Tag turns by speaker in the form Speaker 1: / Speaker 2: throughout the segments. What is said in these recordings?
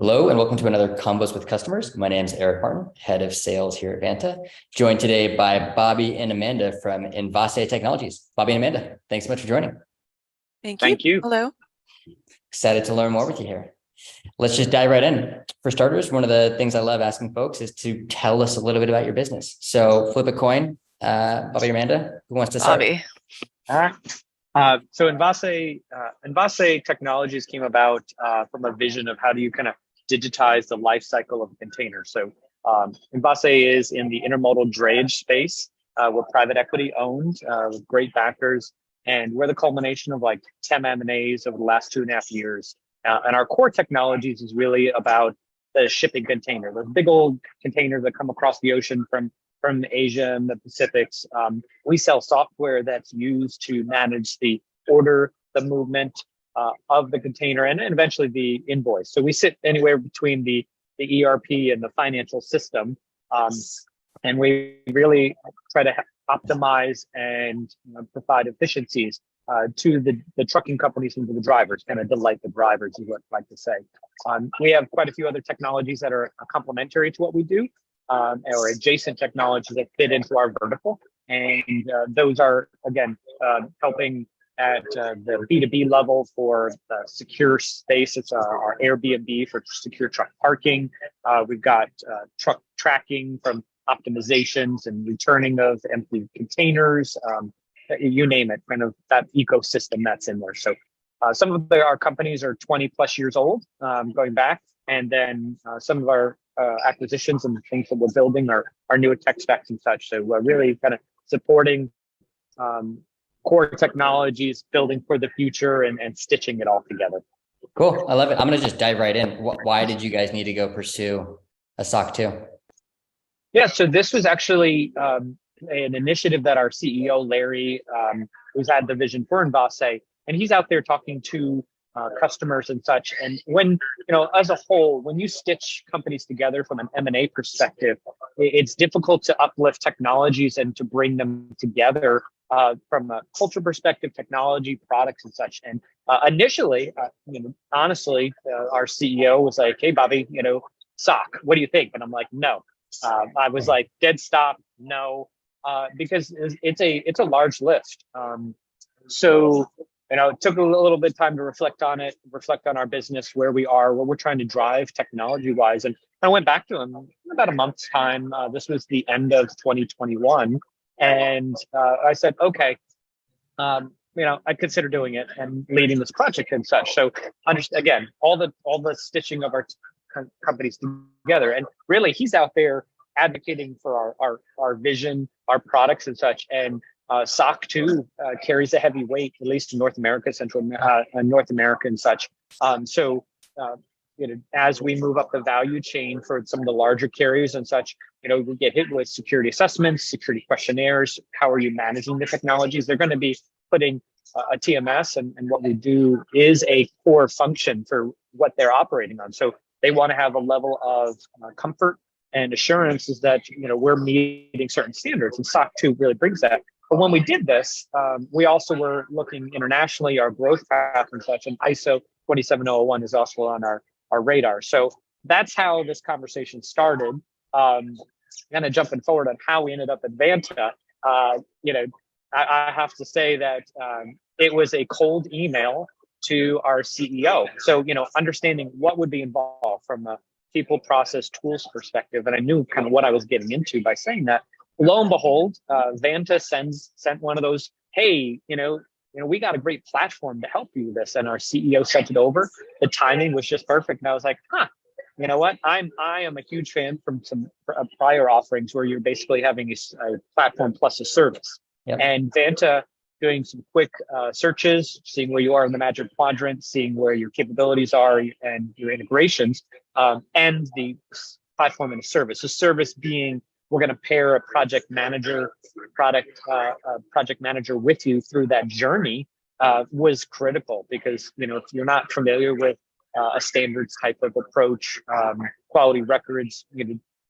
Speaker 1: Hello and welcome to another Convos with Customers. My name is Eric Martin, Head of Sales here at Vanta, joined today by Bobby and Amanda from Envase Technologies. Bobby and Amanda, thanks so much for joining.
Speaker 2: Thank you.
Speaker 3: Hello.
Speaker 1: Excited to learn more with you here. Let's just dive right in. For starters, one of the things I love asking folks is to tell us a little bit about your business. So flip a coin, Bobby or Amanda, who wants to start?
Speaker 3: Bobby.
Speaker 2: So Envase Technologies came about from a vision of how do you kind of digitize the life cycle of a container. So Envase is in the intermodal drayage space. We're private equity owned with great backers, and we're the culmination of like 10 M&As over the last 2.5 years. And our core technologies is really about the shipping container, those big old containers that come across the ocean from Asia and the Pacifics. We sell software that's used to manage the order, the movement of the container, and eventually the invoice. So we sit anywhere between the ERP and the financial system. And we really try to optimize and provide efficiencies to the trucking companies and to the drivers, kind of delight the drivers is what I like to say. We have quite a few other technologies that are complementary to what we do, or adjacent technologies that fit into our vertical. And those are, again, helping at the B2B level for the secure space. It's our Airbnb for secure truck parking. We've got truck tracking from optimizations and returning of empty containers, you name it, kind of that ecosystem that's in there. So some of our companies are 20 plus years old, going back. And then some of our acquisitions and things that we're building are newer tech stacks and such. So we're really kind of supporting core technologies, building for the future, and stitching it all together.
Speaker 1: Cool. I love it. I'm going to just dive right in. Why did you guys need to go pursue a SOC 2?
Speaker 2: Yeah, so this was actually an initiative that our CEO, Larry, who's had the vision for Envase, and he's out there talking to customers and such. And when, as a whole, when you stitch companies together from an M&A perspective, it's difficult to uplift technologies and to bring them together from a culture perspective, technology, products and such. And initially, honestly, our CEO was like, "Hey, Bobby, SOC, what do you think?" And I'm like, "No." I was like, dead stop, no, because it's a large lift. So it took a little bit of time to reflect on it, reflect on our business, where we are, what we're trying to drive technology-wise. And I went back to him in about a month's time. This was the end of 2021. And I said, okay, I'd consider doing it and leading this project and such. So again, all the stitching of our companies together. And really, he's out there advocating for our vision, our products and such. And SOC 2 carries a heavy weight, at least in North America, North America and such. As we move up the value chain for some of the larger carriers and such, we get hit with security assessments, security questionnaires. How are you managing the technologies? They're going to be putting a TMS, and what we do is a core function for what they're operating on. So they want to have a level of comfort and assurance is that we're meeting certain standards, and SOC 2 really brings that. But when we did this, we also were looking internationally, our growth path and such, and ISO 27001 is also on our radar. So that's how this conversation started. Kind of jumping forward on how we ended up at Vanta, I have to say that it was a cold email to our CEO. So, understanding what would be involved from a people, process, tools perspective. And I knew kind of what I was getting into by saying that. Lo and behold, Vanta sent one of those, "Hey, we got a great platform to help you with this." And our CEO sent it over. The timing was just perfect. And I was like, you know what? I am a huge fan from some prior offerings where you're basically having a platform plus a service. Yep. And Vanta doing some quick searches, seeing where you are in the Magic Quadrant, seeing where your capabilities are and your integrations, and the platform and a service. The service being, we're going to pair a project manager with you through that journey, was critical because, if you're not familiar with a standards type of approach, quality records,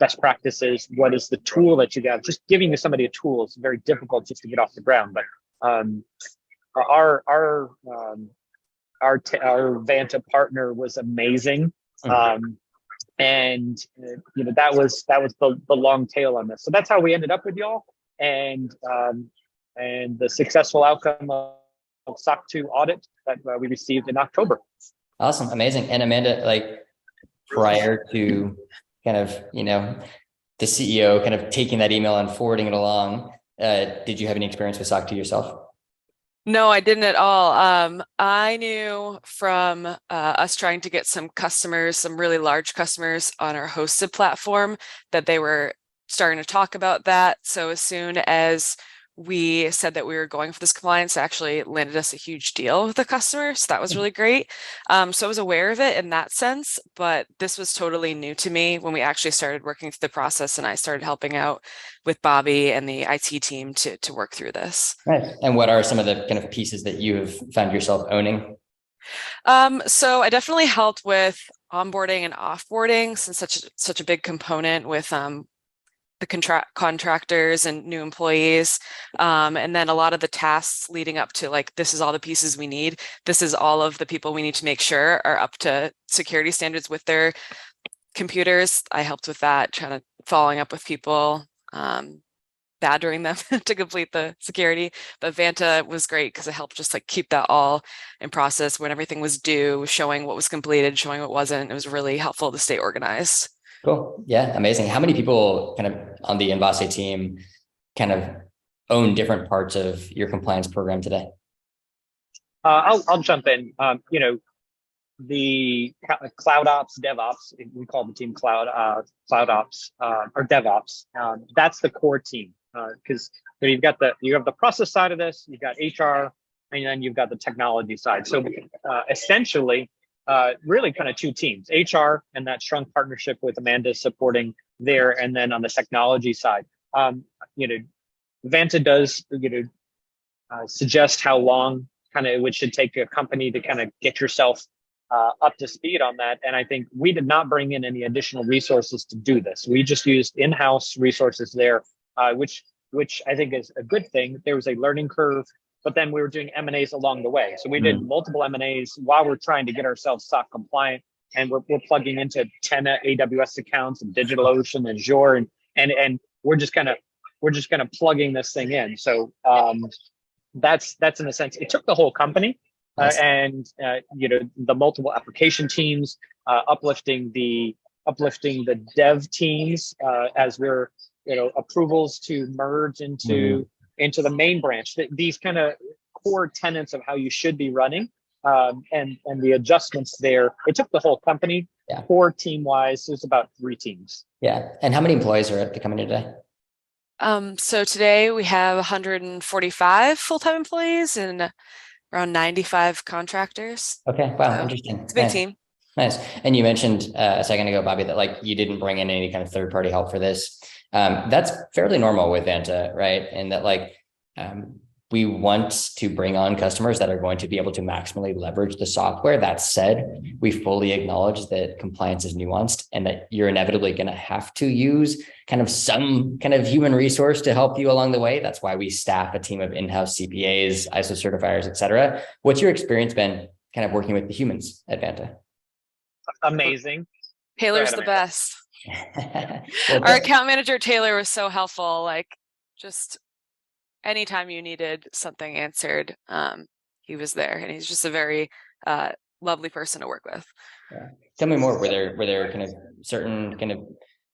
Speaker 2: best practices, what is the tool that you got? Just giving somebody a tool is very difficult just to get off the ground. But our Vanta partner was amazing. And that was the long tail on this. So that's how we ended up with y'all, and the successful outcome of SOC 2 audit that we received in October.
Speaker 1: Awesome, amazing. And Amanda, like prior to kind of the CEO kind of taking that email and forwarding it along, did you have any experience with SOC 2 yourself?
Speaker 3: No, I didn't at all. I knew from us trying to get some customers, some really large customers on our hosted platform, that they were starting to talk about that. So as soon as we said that we were going for this compliance, it actually landed us a huge deal with the customer. So that was really great. So I was aware of it in that sense, but this was totally new to me when we actually started working through the process, and I started helping out with Bobby and the IT team to work through this.
Speaker 1: Right. And what are some of the kind of pieces that you have found yourself owning?
Speaker 3: So I definitely helped with onboarding and offboarding, since such a big component with the contractors and new employees. And then a lot of the tasks leading up to, like, this is all the pieces we need. This is all of the people we need to make sure are up to security standards with their computers. I helped with that, trying to following up with people, badgering them to complete the security. But Vanta was great because it helped just like keep that all in process when everything was due, showing what was completed, showing what wasn't. It was really helpful to stay organized.
Speaker 1: Cool. Yeah, amazing. How many people kind of on the Envase team kind of own different parts of your compliance program today?
Speaker 2: I'll jump in. The cloud ops, DevOps, we call the team cloud ops or DevOps. That's the core team, because you have the process side of this, you've got HR, and then you've got the technology side. So essentially, really kind of two teams: HR and that strong partnership with Amanda supporting there, and then on the technology side, Vanta does suggest how long kind of it should take a company to kind of get yourself up to speed on that. And I think we did not bring in any additional resources to do this. We just used in-house resources there, which I think is a good thing. There was a learning curve, but then we were doing M&As along the way. So we did multiple M&As while we're trying to get ourselves SOC compliant, and we're plugging into 10 AWS accounts and DigitalOcean and Azure, and we're just kind of plugging this thing in. So that's in a sense, it took the whole company. And the multiple application teams, uplifting the dev teams as we're approvals to merge into the main branch. These kind of core tenets of how you should be running, and the adjustments there. It took the whole company.
Speaker 1: Yeah.
Speaker 2: Core team wise, there's about 3 teams.
Speaker 1: Yeah. And how many employees are at the company today?
Speaker 3: So today we have 145 full-time employees and around 95 contractors.
Speaker 1: Okay. Wow.
Speaker 3: So
Speaker 1: Interesting.
Speaker 3: it's a big team.
Speaker 1: Nice. And you mentioned a second ago, Bobby, that like you didn't bring in any kind of third-party help for this. That's fairly normal with Vanta, right? And that like we want to bring on customers that are going to be able to maximally leverage the software. That said, we fully acknowledge that compliance is nuanced and that you're inevitably going to have to use kind of some kind of human resource to help you along the way. That's why we staff a team of in-house CPAs, ISO certifiers, et cetera. What's your experience been kind of working with the humans at Vanta?
Speaker 2: Amazing.
Speaker 3: Taylor's the best.
Speaker 1: Well,
Speaker 3: Our account manager, Taylor, was so helpful. Like, just anytime you needed something answered, he was there, and he's just a very lovely person to work with.
Speaker 1: Yeah. Tell me more. Were there kind of certain kind of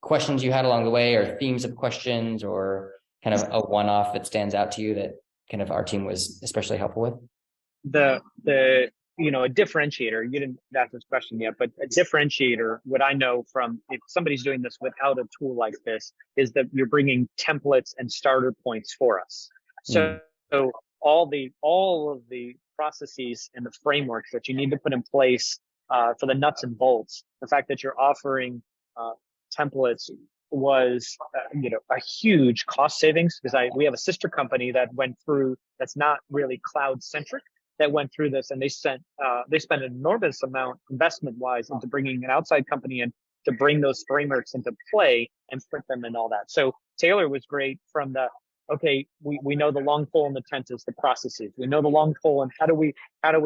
Speaker 1: questions you had along the way, or themes of questions, or kind of a one-off that stands out to you that kind of our team was especially helpful with?
Speaker 2: A differentiator, you didn't ask this question yet, but a differentiator, what I know from if somebody's doing this without a tool like this, is that you're bringing templates and starter points for us. So all of the processes and the frameworks that you need to put in place for the nuts and bolts, the fact that you're offering templates was a huge cost savings, because we have a sister company that went through, that's not really cloud centric, that went through this, and they spent an enormous amount investment wise into bringing an outside company in to bring those frameworks into play and put them in all that. So Taylor was great from we know the long pole in the tent is the processes. We know the long pole, and how do we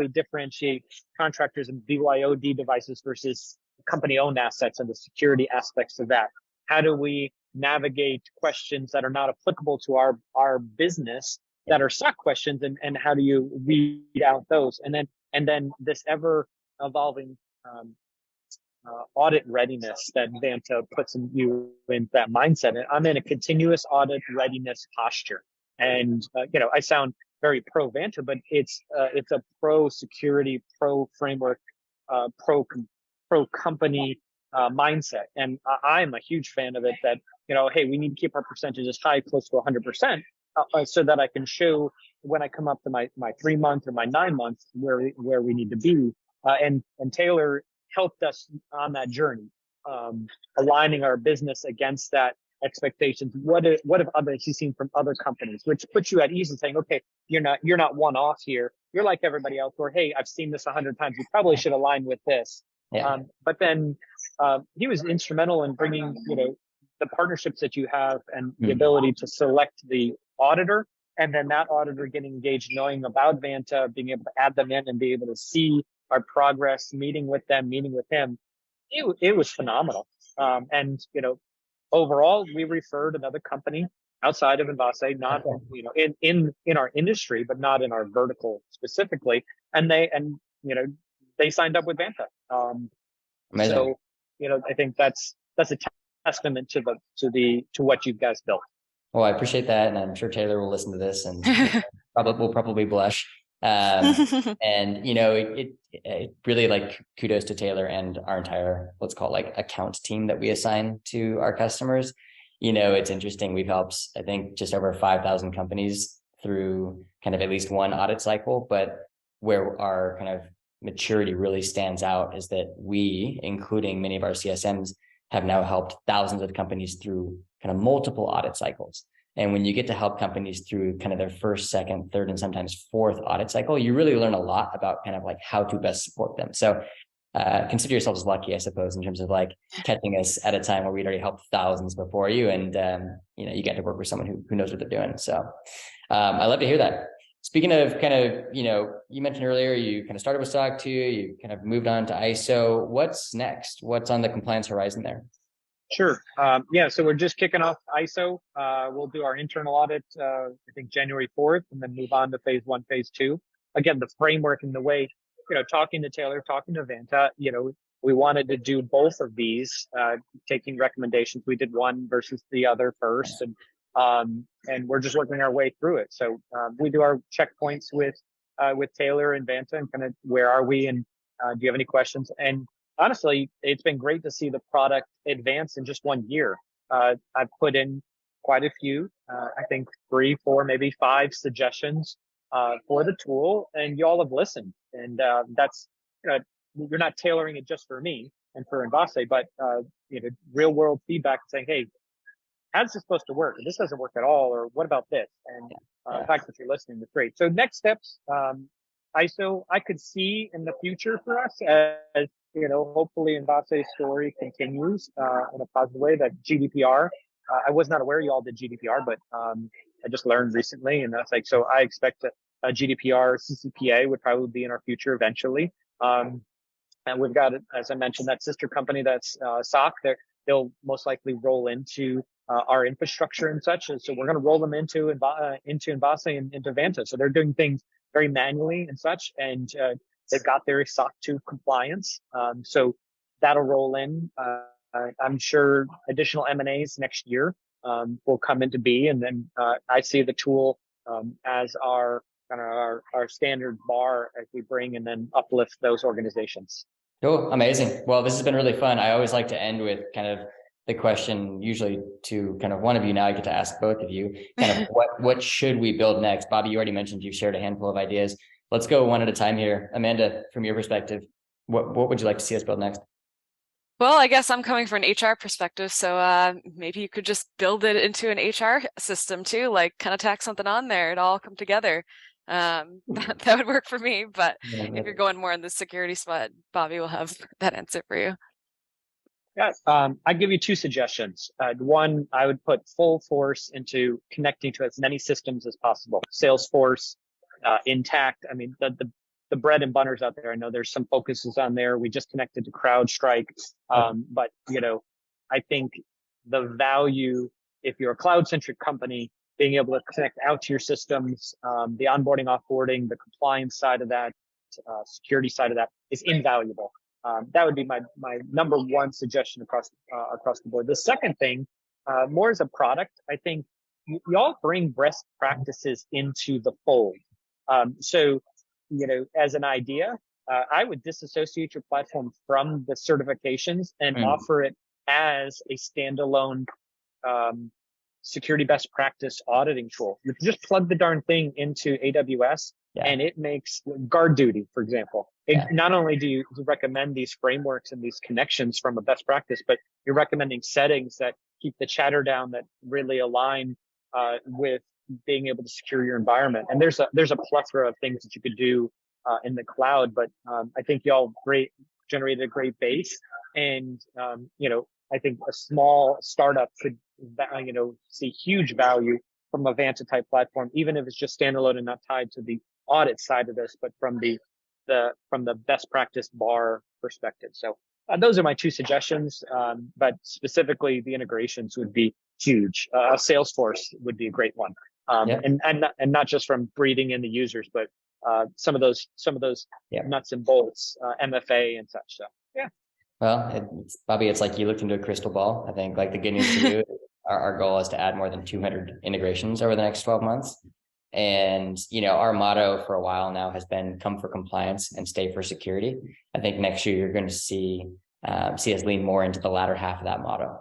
Speaker 2: differentiate contractors and BYOD devices versus company-owned assets and the security aspects of that? How do we navigate questions that are not applicable to our business that are stock questions, and how do you weed out those? And then this ever evolving audit readiness that Vanta puts you in that mindset. And I'm in a continuous audit readiness posture. And I sound very pro Vanta, but it's a pro security, pro framework, pro company mindset. And I'm a huge fan of it. That hey, we need to keep our percentages high, close to 100%, so that I can show when I come up to my 3 month or my 9 months where we need to be. And Taylor helped us on that journey, aligning our business against that expectations. What have others you've seen from other companies, which puts you at ease and saying, okay, you're not one off here. You're like everybody else, or hey, I've seen this 100 times. You probably should align with this.
Speaker 1: Yeah.
Speaker 2: But then he was instrumental in bringing the partnerships that you have and the ability to select the auditor, and then that auditor getting engaged, knowing about Vanta, being able to add them in and be able to see our progress, meeting with them, meeting with him. It was phenomenal. And overall, we referred another company outside of Envase, not in our industry, but not in our vertical specifically. And they signed up with Vanta.
Speaker 1: Amazing.
Speaker 2: So I think that's a testament to what you guys built.
Speaker 1: Well, I appreciate that, and I'm sure Taylor will listen to this and will probably blush. And it really, like, kudos to Taylor and our entire, let's call it, like, account team that we assign to our customers. It's interesting. We've helped, I think, just over 5,000 companies through kind of at least one audit cycle. But where our kind of maturity really stands out is that we, including many of our CSMs, have now helped thousands of companies through kind of multiple audit cycles. And when you get to help companies through kind of their first, second, third, and sometimes fourth audit cycle, you really learn a lot about kind of like how to best support them. So consider yourselves lucky, I suppose, in terms of like catching us at a time where we'd already helped thousands before you, and you get to work with someone who knows what they're doing. So I love to hear that. Speaking of kind of, you mentioned earlier, you kind of started with SOC 2, you kind of moved on to ISO. What's next? What's on the compliance horizon there?
Speaker 2: Sure. So we're just kicking off ISO. We'll do our internal audit, I think January 4th, and then move on to phase 1, phase 2. Again, the framework and the way, talking to Taylor, talking to Vanta, we wanted to do both of these, taking recommendations. We did one versus the other first, and we're just working our way through it. So we do our checkpoints with Taylor and Vanta, and kind of where are we, and do you have any questions? And honestly, it's been great to see the product advance in just 1 year. I've put in quite a few, I think 3, 4, maybe 5 suggestions for the tool, and y'all have listened. And that's, you're not tailoring it just for me and for Envase, but real world feedback saying, hey, how's this supposed to work? This doesn't work at all, or what about this? And the fact that you're listening is great. So next steps, ISO, I could see in the future for us as, hopefully Envase's story continues in a positive way. That GDPR, I was not aware you all did GDPR, but I just learned recently, and that's like, so I expect a GDPR CCPA would probably be in our future eventually. And we've got, as I mentioned, that sister company that's SOC, they'll most likely roll into our infrastructure and such. And so we're going to roll them into Envase and into Vanta. So they're doing things very manually and such, and they've got their SOC 2 compliance. So that'll roll in. I'm sure additional M&As next year will come into be, and then I see the tool as our standard bar as we bring and then uplift those organizations.
Speaker 1: Cool, amazing. Well, this has been really fun. I always like to end with kind of the question, usually to kind of one of you. Now I get to ask both of you, kind of what should we build next? Bobby, you already mentioned you've shared a handful of ideas. Let's go one at a time here. Amanda, from your perspective, what would you like to see us build next?
Speaker 3: Well, I guess I'm coming from an HR perspective, so maybe you could just build it into an HR system too, like kind of tack something on there. It all come together. That would work for me. But if you're going more in the security spot, Bobby will have that answer for you.
Speaker 2: Yeah, I'd give you 2 suggestions. One, I would put full force into connecting to as many systems as possible. Salesforce, Intact. I mean, the the bread and butters out there. I know there's some focuses on there. We just connected to CrowdStrike. But, I think the value, if you're a cloud-centric company, being able to connect out to your systems, the onboarding, offboarding, the compliance side of that, security side of that is invaluable. That would be my number one suggestion across the board. The second thing, more as a product, I think y'all bring best practices into the fold. So, as an idea, I would disassociate your platform from the certifications and offer it as a standalone security best practice auditing tool. You can just plug the darn thing into AWS and it makes guard duty, for example. Not only do you recommend these frameworks and these connections from a best practice, but you're recommending settings that keep the chatter down, that really align with being able to secure your environment. And there's a plethora of things that you could do in the cloud, but I think y'all generated a great base. And, I think a small startup could, see huge value from a Vanta type platform, even if it's just standalone and not tied to the audit side of this, but from the best practice bar perspective. So those are my two suggestions. But specifically, the integrations would be huge. Salesforce would be a great one. And not just from breathing in the users, but some of those nuts and bolts, MFA and such. So yeah.
Speaker 1: Well, Bobby, it's like you looked into a crystal ball. I think like the good news for you, our goal is to add more than 200 integrations over the next 12 months. And, our motto for a while now has been come for compliance and stay for security. I think next year you're going to see us lean more into the latter half of that motto,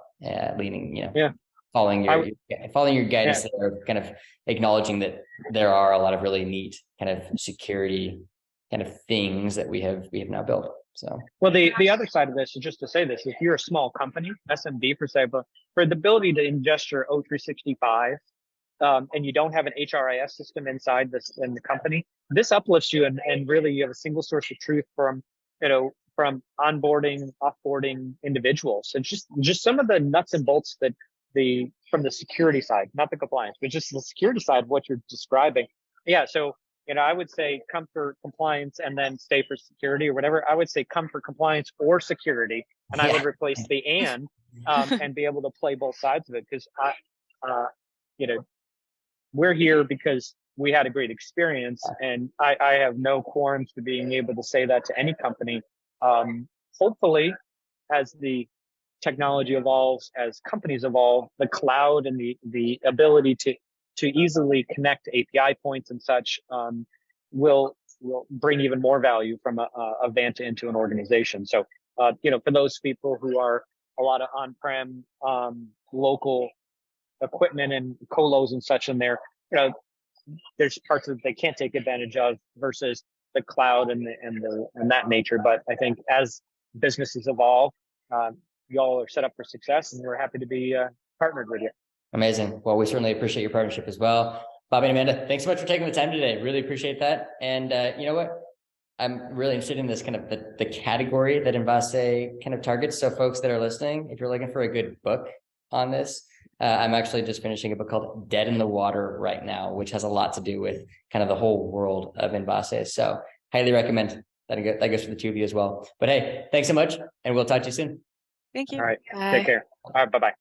Speaker 1: following your guidance there, kind of acknowledging that there are a lot of really neat kind of security kind of things that we have now built. So,
Speaker 2: well, the other side of this is just to say this: if you're a small company, SMB per se, but for the ability to ingest your O365, and you don't have an HRIS system inside in the company, this uplifts you, and really you have a single source of truth from onboarding, offboarding individuals, and just some of the nuts and bolts that from the security side, not the compliance, but just the security side of what you're describing. Yeah, so. I would say come for compliance and then stay for security or whatever. I would say come for compliance or security. And I would replace the and be able to play both sides of it. Because, we're here because we had a great experience. And I have no qualms to being able to say that to any company. Hopefully, as the technology evolves, as companies evolve, the cloud and the ability to easily connect API points and such will bring even more value from a Vanta into an organization. So, for those people who are a lot of on-prem local equipment and colos and such in there, there's parts that they can't take advantage of versus the cloud and that nature. But I think as businesses evolve, y'all are set up for success, and we're happy to be partnered with you.
Speaker 1: Amazing. Well, we certainly appreciate your partnership as well. Bobby and Amanda, thanks so much for taking the time today. Really appreciate that. And you know what? I'm really interested in this kind of the category that Envase kind of targets. So folks that are listening, if you're looking for a good book on this, I'm actually just finishing a book called Dead in the Water right now, which has a lot to do with kind of the whole world of Envase. So highly recommend that. Goes for the two of you as well. But hey, thanks so much. And we'll talk to you soon.
Speaker 3: Thank you.
Speaker 2: All right.
Speaker 3: Bye.
Speaker 2: Take care. All right. Bye-bye.